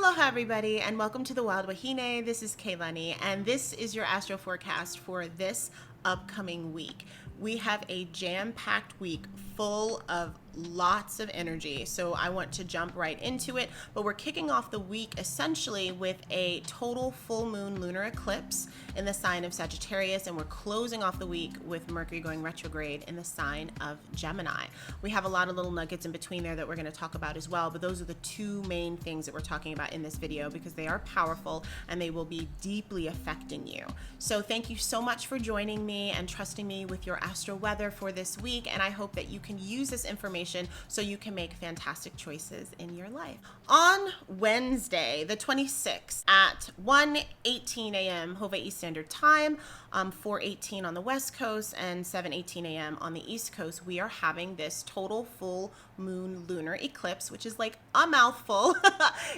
Aloha everybody, and welcome to the Wild Wahine. This is Kaylani, and this is your astro forecast for this upcoming week. We have a jam-packed week full of lots of energy, so I want to jump right into it. But we're kicking off the week essentially with a total full moon lunar eclipse in the sign of Sagittarius, and we're closing off the week with Mercury going retrograde in the sign of Gemini. We have a lot of little nuggets in between there that we're going to talk about as well, but those are the two main things that we're talking about in this video because they are powerful and they will be deeply affecting you. So thank you so much for joining me and trusting me with your astro weather for this week, and I hope that you can use this information so you can make fantastic choices in your life. On Wednesday, the 26th at 1:18 a.m. Hawaii Standard Time, 4:18 on the West Coast and 7:18 a.m. on the East Coast, we are having this total full moon lunar eclipse, which is like a mouthful,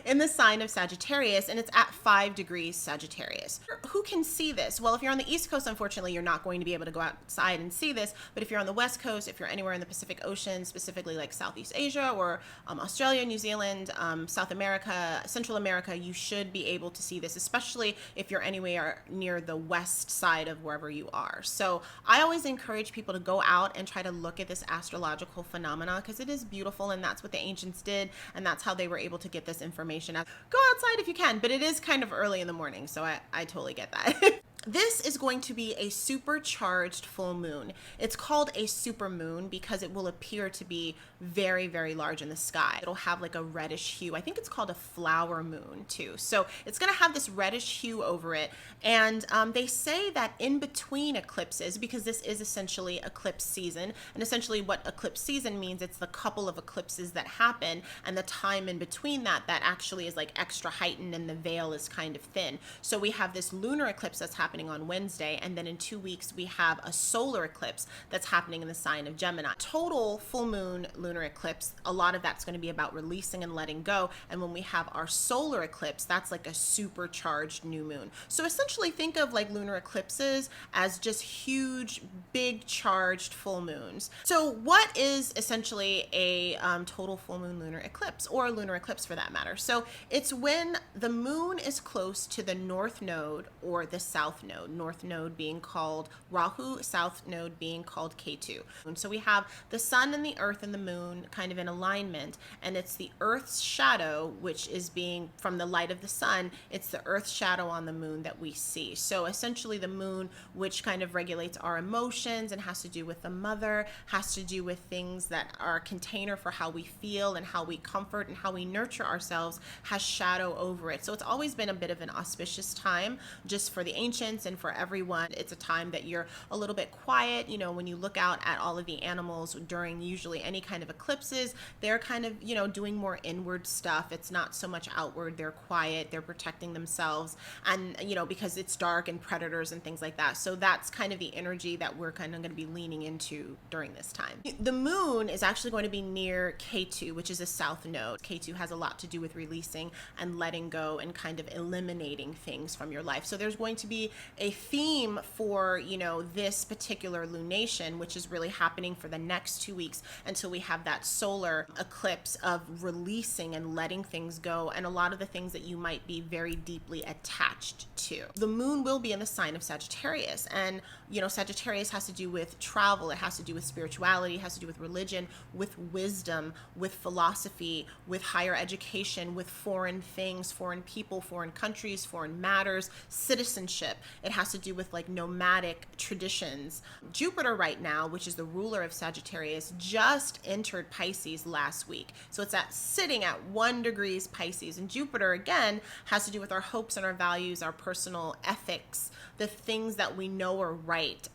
in the sign of Sagittarius, and it's at 5 degrees Sagittarius. Who can see this? Well, if you're on the East Coast, unfortunately, you're not going to be able to go outside and see this, but if you're on the West Coast, if you're anywhere in the Pacific Ocean, specifically like Southeast Asia or Australia, New Zealand, South America, Central America, you should be able to see this, especially if you're anywhere near the west side of wherever you are. So I always encourage people to go out and try to look at this astrological phenomena because it is beautiful, and that's what the ancients did, and that's how they were able to get this information. Go outside if you can, but it is kind of early in the morning, so I totally get that. This is going to be a supercharged full moon. It's called a super moon because it will appear to be very, very large in the sky. It'll have like a reddish hue. I think it's called a flower moon too. So it's going to have this reddish hue over it. And they say that in between eclipses, because this is essentially eclipse season, and essentially what eclipse season means, it's the couple of eclipses that happen and the time in between that actually is like extra heightened and the veil is kind of thin. So we have this lunar eclipse that's happening on Wednesday, and then in 2 weeks we have a solar eclipse that's happening in the sign of Gemini. Total full moon lunar eclipse, a lot of that's going to be about releasing and letting go, and when we have our solar eclipse, that's like a supercharged new moon. So essentially think of like lunar eclipses as just huge, big charged full moons. So what is essentially a total full moon lunar eclipse, or a lunar eclipse for that matter? So it's when the moon is close to the north node or the south node, north node being called Rahu, south node being called Ketu. And so we have the sun and the earth and the moon kind of in alignment, and it's the earth's shadow, which is being from the light of the sun, it's the earth's shadow on the moon that we see. So essentially the moon, which kind of regulates our emotions and has to do with the mother, has to do with things that are a container for how we feel and how we comfort and how we nurture ourselves, has shadow over it. So it's always been a bit of an auspicious time just for the ancients and for everyone. It's a time that you're a little bit quiet. You know, when you look out at all of the animals during usually any kind of eclipses, they're kind of, you know, doing more inward stuff. It's not so much outward. They're quiet. They're protecting themselves, and, you know, because it's dark and predators and things like that. So that's kind of the energy that we're kind of going to be leaning into during this time. The moon is actually going to be near Ketu, which is a south node. Ketu has a lot to do with releasing and letting go and kind of eliminating things from your life. So there's going to be a theme for, you know, this particular lunation, which is really happening for the next 2 weeks until we have that solar eclipse of releasing and letting things go, and a lot of the things that you might be very deeply attached to. The moon will be in the sign of Sagittarius, and, you know, Sagittarius has to do with travel, it has to do with spirituality, it has to do with religion, with wisdom, with philosophy, with higher education, with foreign things, foreign people, foreign countries, foreign matters, citizenship. It has to do with like nomadic traditions. Jupiter right now, which is the ruler of Sagittarius, just entered Pisces last week. So it's sitting at 1 degrees Pisces, and Jupiter again has to do with our hopes and our values, our personal ethics, the things that we know are right,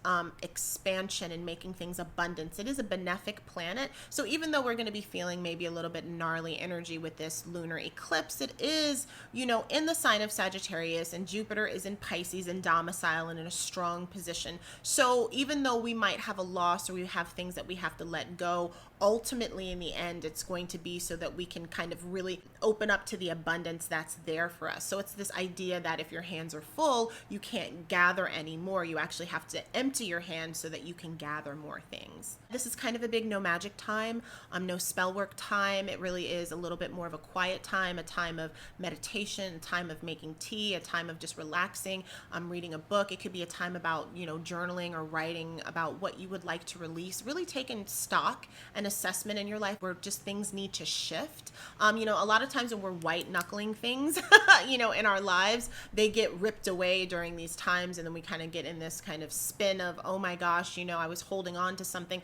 expansion and making things abundance. It is a benefic planet. So even though we're going to be feeling maybe a little bit gnarly energy with this lunar eclipse, it is, you know, in the sign of Sagittarius, and Jupiter is in Pisces and domicile and in a strong position. So even though we might have a loss or we have things that we have to let go, ultimately in the end, it's going to be so that we can kind of really open up to the abundance that's there for us. So it's this idea that if your hands are full, you can't gather anymore. You actually have to empty your hands so that you can gather more things. This is kind of a big no magic time, no spell work time. It really is a little bit more of a quiet time, a time of meditation, a time of making tea, a time of just relaxing, reading a book. It could be a time about, you know, journaling or writing about what you would like to release, really taking stock and assessment in your life where just things need to shift. You know, a lot of times when we're white knuckling things, you know, in our lives, they get ripped away during these times. And then we kind of get in this kind of spin of, oh my gosh, you know, I was holding on to something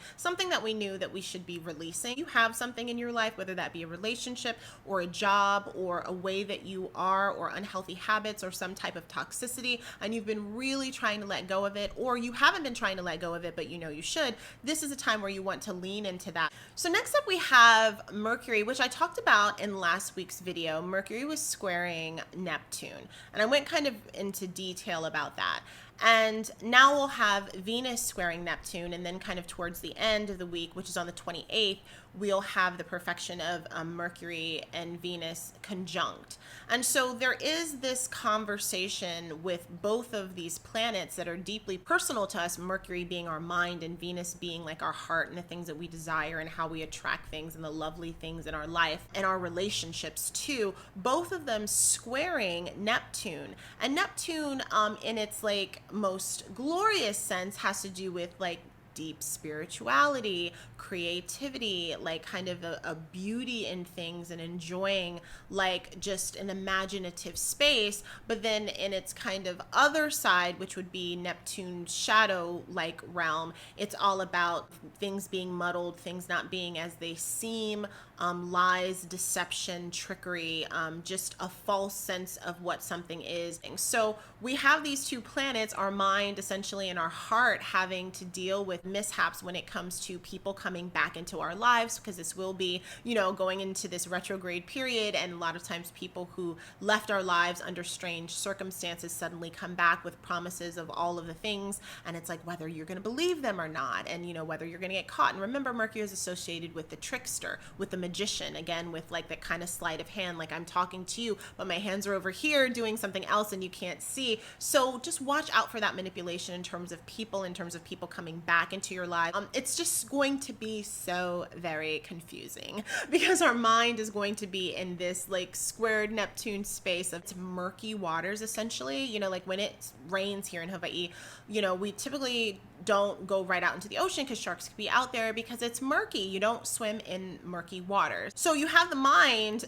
that we knew that we should be releasing. You have something in your life, whether that be a relationship or a job or a way that you are, or unhealthy habits or some type of toxicity, and you've been really trying to let go of it, or you haven't been trying to let go of it, but you know you should. This is a time where you want to lean into that. So next up we have Mercury, which I talked about in last week's video. Mercury was squaring Neptune, and I went kind of into detail about that. And now we'll have Venus squaring Neptune, and then kind of towards the end of the week, which is on the 28th, we'll have the perfection of Mercury and Venus conjunct. And so there is this conversation with both of these planets that are deeply personal to us, Mercury being our mind and Venus being like our heart and the things that we desire and how we attract things and the lovely things in our life and our relationships too. Both of them squaring Neptune. And Neptune, in its like most glorious sense, has to do with like deep spirituality, creativity, like kind of a beauty in things and enjoying like just an imaginative space. But then in its kind of other side, which would be Neptune's shadow like realm, it's all about things being muddled, things not being as they seem, lies, deception, trickery, just a false sense of what something is. So we have these two planets, our mind essentially and our heart, having to deal with mishaps when it comes to people coming back into our lives, because this will be, you know, going into this retrograde period, and a lot of times people who left our lives under strange circumstances suddenly come back with promises of all of the things, and it's like whether you're going to believe them or not, and you know, whether you're going to get caught. And remember, Mercury is associated with the trickster, with the magician, again with like that kind of sleight of hand, like I'm talking to you but my hands are over here doing something else and you can't see. So just watch out for that manipulation in terms of people coming back into your life. It's just going to be so very confusing because our mind is going to be in this like squared Neptune space of murky waters essentially. You know, like when it rains here in Hawaii, you know, we typically don't go right out into the ocean because sharks could be out there because it's murky. You don't swim in murky waters. So you have the mind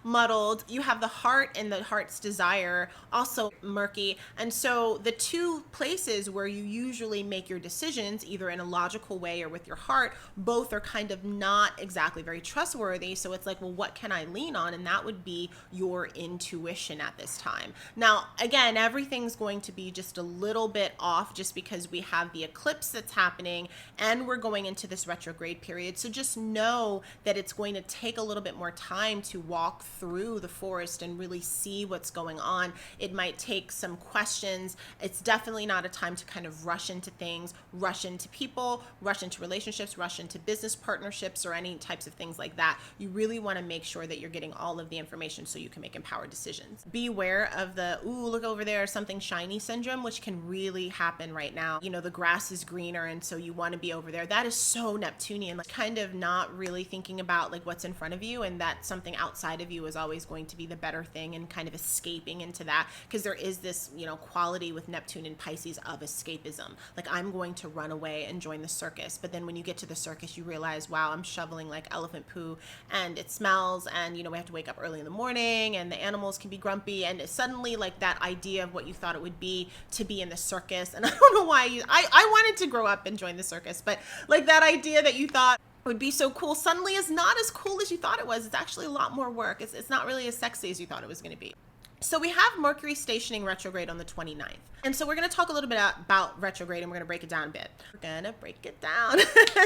muddled, you have the heart and the heart's desire also murky. And so the two places where you usually make your decisions, either in a logical way or with your heart, both are kind of not exactly very trustworthy. So it's like, well, what can I lean on? And that would be your intuition at this time. Now, again, everything's going to be just a little bit off just because we have the eclipse that's happening and we're going into this retrograde period. So just know that it's going to take a little bit more time to walk through the forest and really see what's going on. It might take some questions. It's definitely not a time to kind of rush into things, rush into people, rush into relationships, rush into business partnerships or any types of things like that. You really want to make sure that you're getting all of the information so you can make empowered decisions. Beware of the, ooh, look over there, something shiny syndrome, which can really happen right now. You know, the grass is greener and so you want to be over there. That is so Neptunian, like kind of not really thinking about like what's in front of you, and that something outside of you is always going to be the better thing, and kind of escaping into that, because there is this, you know, quality with Neptune and Pisces of escapism. Like I'm going to run away and join the circus, but then when you get to the circus you realize, wow, I'm shoveling like elephant poo and it smells, and you know, we have to wake up early in the morning and the animals can be grumpy, and suddenly like that idea of what you thought it would be to be in the circus, and I don't know why I wanted to grow up and join the circus, but like that idea that you thought would be so cool suddenly is not as cool as you thought it was. It's actually a lot more work. It's not really as sexy as you thought it was going to be. So we have Mercury stationing retrograde on the 29th. And so we're going to talk a little bit about retrograde, and we're going to break it down a bit.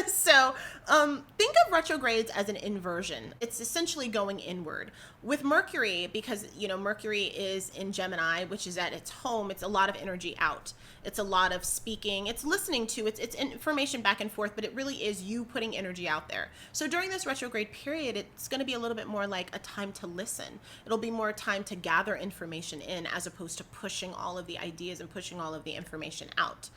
So think of retrogrades as an inversion. It's essentially going inward. With Mercury, because, you know, Mercury is in Gemini, which is at its home, it's a lot of energy out. It's a lot of speaking. It's listening to, it's information back and forth, but it really is you putting energy out there. So during this retrograde period, it's going to be a little bit more like a time to listen. It'll be more time to gather information in, as opposed to pushing all of the ideas and pushing all of the information out.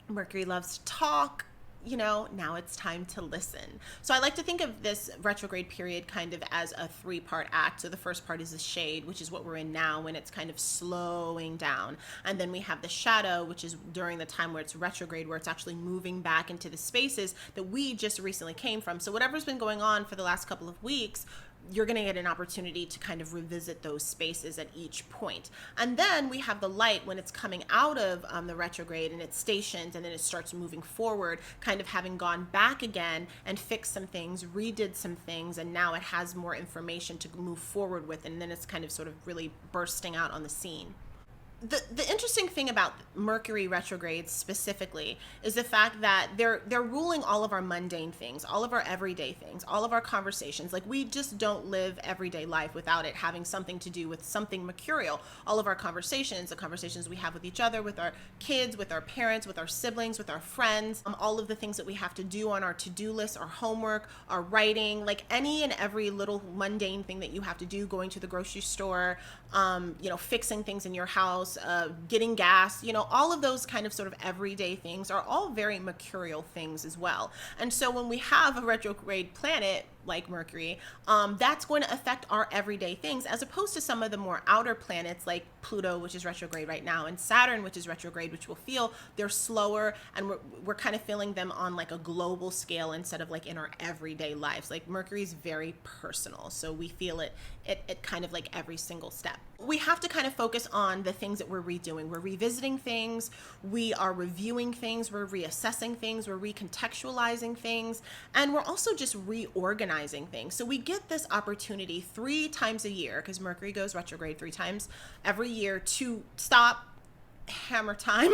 Mercury loves to talk. You know, now it's time to listen. So I like to think of this retrograde period kind of as a 3-part act. So the first part is the shade, which is what we're in now, when it's kind of slowing down. And then we have the shadow, which is during the time where it's retrograde, where it's actually moving back into the spaces that we just recently came from. So whatever's been going on for the last couple of weeks, you're going to get an opportunity to kind of revisit those spaces at each point. And then we have the light when it's coming out of the retrograde and it's stationed, and then it starts moving forward, kind of having gone back again and fixed some things, redid some things, and now it has more information to move forward with, and then it's kind of sort of really bursting out on the scene. The interesting thing about Mercury retrogrades specifically is the fact that they're ruling all of our mundane things, all of our everyday things, all of our conversations. Like, we just don't live everyday life without it having something to do with something mercurial. All of our conversations, the conversations we have with each other, with our kids, with our parents, with our siblings, with our friends, all of the things that we have to do on our to-do list, our homework, our writing, like any and every little mundane thing that you have to do, going to the grocery store, you know, fixing things in your house, getting gas, you know, all of those kind of sort of everyday things are all very mercurial things as well. And so when we have a retrograde planet like Mercury, that's going to affect our everyday things, as opposed to some of the more outer planets like Pluto, which is retrograde right now, and Saturn, which is retrograde, which we'll feel they're slower, and we're kind of feeling them on like a global scale instead of like in our everyday lives. Like, Mercury is very personal, so we feel it kind of like every single step. We have to kind of focus on the things that we're redoing. We're revisiting things, we are reviewing things, we're reassessing things, we're recontextualizing things, and we're also just reorganizing things. So we get this opportunity 3 times a year, because Mercury goes retrograde 3 times every year, to stop, hammer time.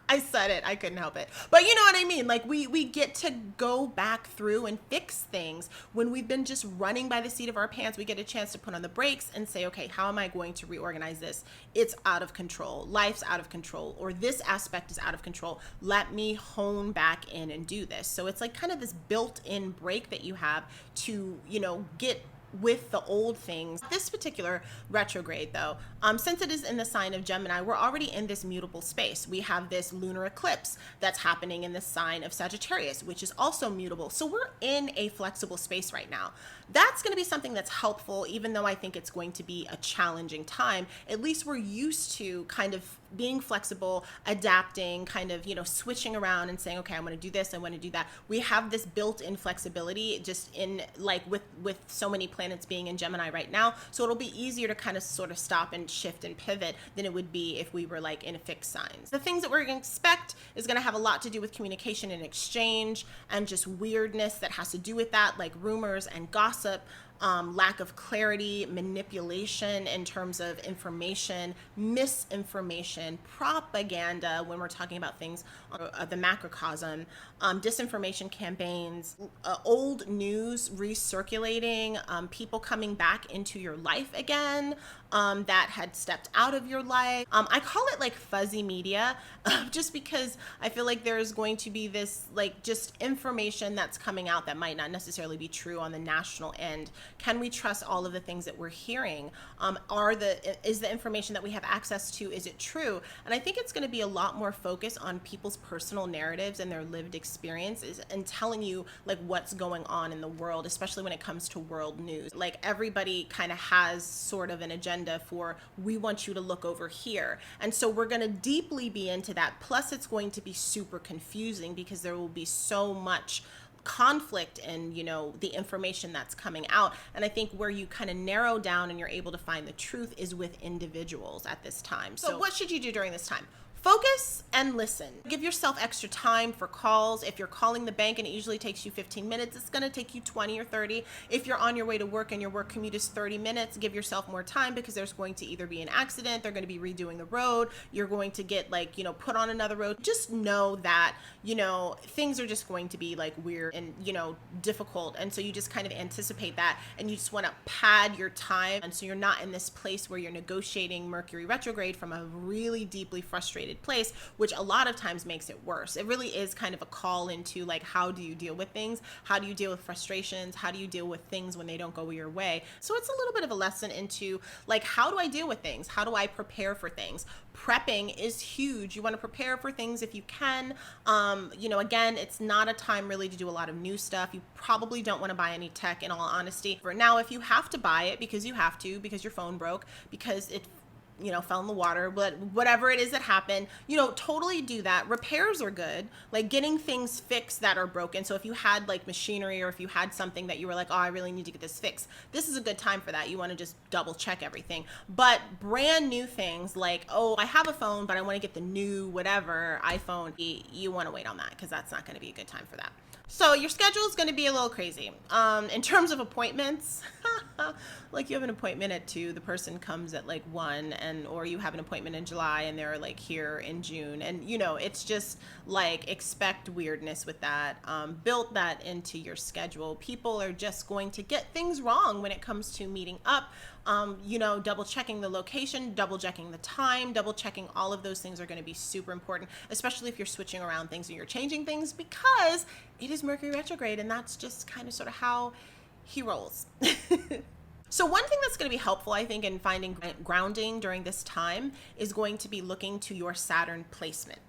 I said it, I couldn't help it. But you know what I mean? Like, we get to go back through and fix things. When we've been just running by the seat of our pants, we get a chance to put on the brakes and say, okay, how am I going to reorganize this? It's out of control. Life's out of control, or this aspect is out of control. Let me hone back in and do this. So it's like kind of this built-in break that you have to, you know, get with the old things. This particular retrograde, though, since it is in the sign of Gemini, we're already in this mutable space. We have this lunar eclipse that's happening in the sign of Sagittarius, which is also mutable. So we're in a flexible space right now. That's going to be something that's helpful, even though I think it's going to be a challenging time. At least we're used to kind of being flexible, adapting, kind of, you know, switching around and saying, okay, I want to do this, I want to do that. We have this built-in flexibility just in, like, with so many planets being in Gemini right now. So it'll be easier to kind of sort of stop and shift and pivot than it would be if we were like in fixed signs. The things that we're going to expect is going to have a lot to do with communication and exchange, and just weirdness that has to do with that, like rumors and gossip. Lack of clarity, manipulation in terms of information, misinformation, propaganda when we're talking about things of the macrocosm, disinformation campaigns, old news recirculating, people coming back into your life again that had stepped out of your life. I call it like fuzzy media, just because I feel like there's going to be this like just information that's coming out that might not necessarily be true on the national end. Can we trust all of the things that we're hearing? Is the information that we have access to, is it true? And I think it's going to be a lot more focus on people's personal narratives and their lived experiences, and telling you like what's going on in the world, especially when it comes to world news. Like, everybody kind of has sort of an agenda for, we want you to look over here. And so we're going to deeply be into that. Plus, it's going to be super confusing because there will be so much conflict in, you know, the information that's coming out. And I think where you kind of narrow down and you're able to find the truth is with individuals at this time. So what should you do during this time? Focus and listen. Give yourself extra time for calls. If you're calling the bank and it usually takes you 15 minutes, it's going to take you 20 or 30. If you're on your way to work and your work commute is 30 minutes, give yourself more time, because there's going to either be an accident, they're going to be redoing the road, you're going to get like, put on another road. Just know that, things are just going to be like weird and, difficult. And so you just kind of anticipate that, and you just want to pad your time. And so you're not in this place where you're negotiating Mercury retrograde from a really deeply frustrated place, which a lot of times makes it worse. It really is kind of a call into like, how do you deal with things? How do you deal with frustrations? How do you deal with things when they don't go your way? So it's a little bit of a lesson into like, how do I deal with things? How do I prepare for things? Prepping is huge. You want to prepare for things if you can. Again, it's not a time really to do a lot of new stuff. You probably don't want to buy any tech, in all honesty. For now, if you have to buy it because you have to, because your phone broke, because it fell in the water, but whatever it is that happened, totally do that. Repairs are good, like getting things fixed that are broken. So if you had like machinery, or if you had something that you were like, oh, I really need to get this fixed, this is a good time for that. You want to just double check everything. But brand new things like, oh, I have a phone, but I want to get the new whatever iPhone, you want to wait on that, because that's not going to be a good time for that. So your schedule is going to be a little crazy. In terms of appointments, like you have an appointment at 2, the person comes at like 1, or you have an appointment in July and they're like here in June. And it's just like, expect weirdness with that. Build that into your schedule. People are just going to get things wrong when it comes to meeting up. Double checking the location, double checking the time, double checking all of those things are going to be super important, especially if you're switching around things and you're changing things, because it is Mercury retrograde, and that's just kind of sort of how he rolls. So one thing that's going to be helpful, I think, in finding grounding during this time is going to be looking to your Saturn placement.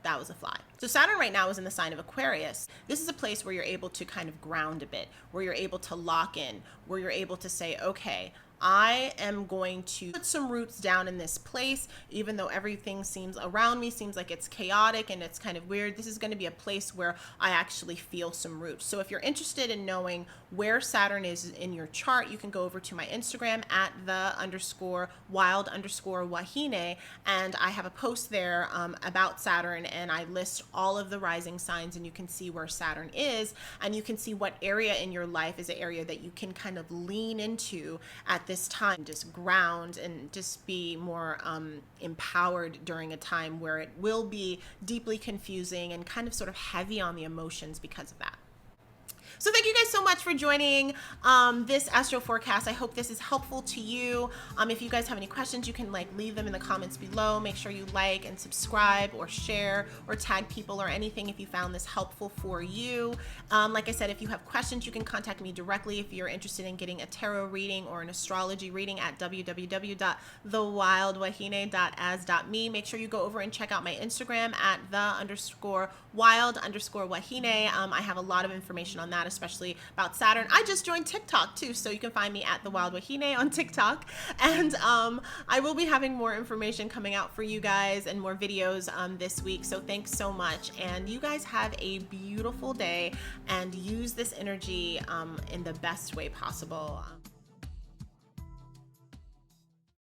That was a fly. So Saturn right now is in the sign of Aquarius. This is a place where you're able to kind of ground a bit, where you're able to lock in, where you're able to say, okay, I am going to put some roots down in this place, even though everything around me seems like it's chaotic and it's kind of weird. This is going to be a place where I actually feel some roots. So if you're interested in knowing where Saturn is in your chart, you can go over to my Instagram at @the_wild_wahine, and I have a post there about Saturn, and I list all of the rising signs, and you can see where Saturn is, and you can see what area in your life is an area that you can kind of lean into at this time. Just ground and just be more empowered during a time where it will be deeply confusing and kind of sort of heavy on the emotions because of that. So thank you guys so much for joining this astro forecast. I hope this is helpful to you. If you guys have any questions, you can leave them in the comments below. Make sure you like and subscribe or share or tag people or anything if you found this helpful for you. Like I said, if you have questions, you can contact me directly if you're interested in getting a tarot reading or an astrology reading at www.thewildwahine.as.me. Make sure you go over and check out my Instagram at _wild_wahine. I have a lot of information on that, especially about Saturn. I just joined TikTok too, so you can find me at The Wild Wahine on TikTok. And I will be having more information coming out for you guys and more videos this week. So thanks so much. And you guys have a beautiful day and use this energy in the best way possible.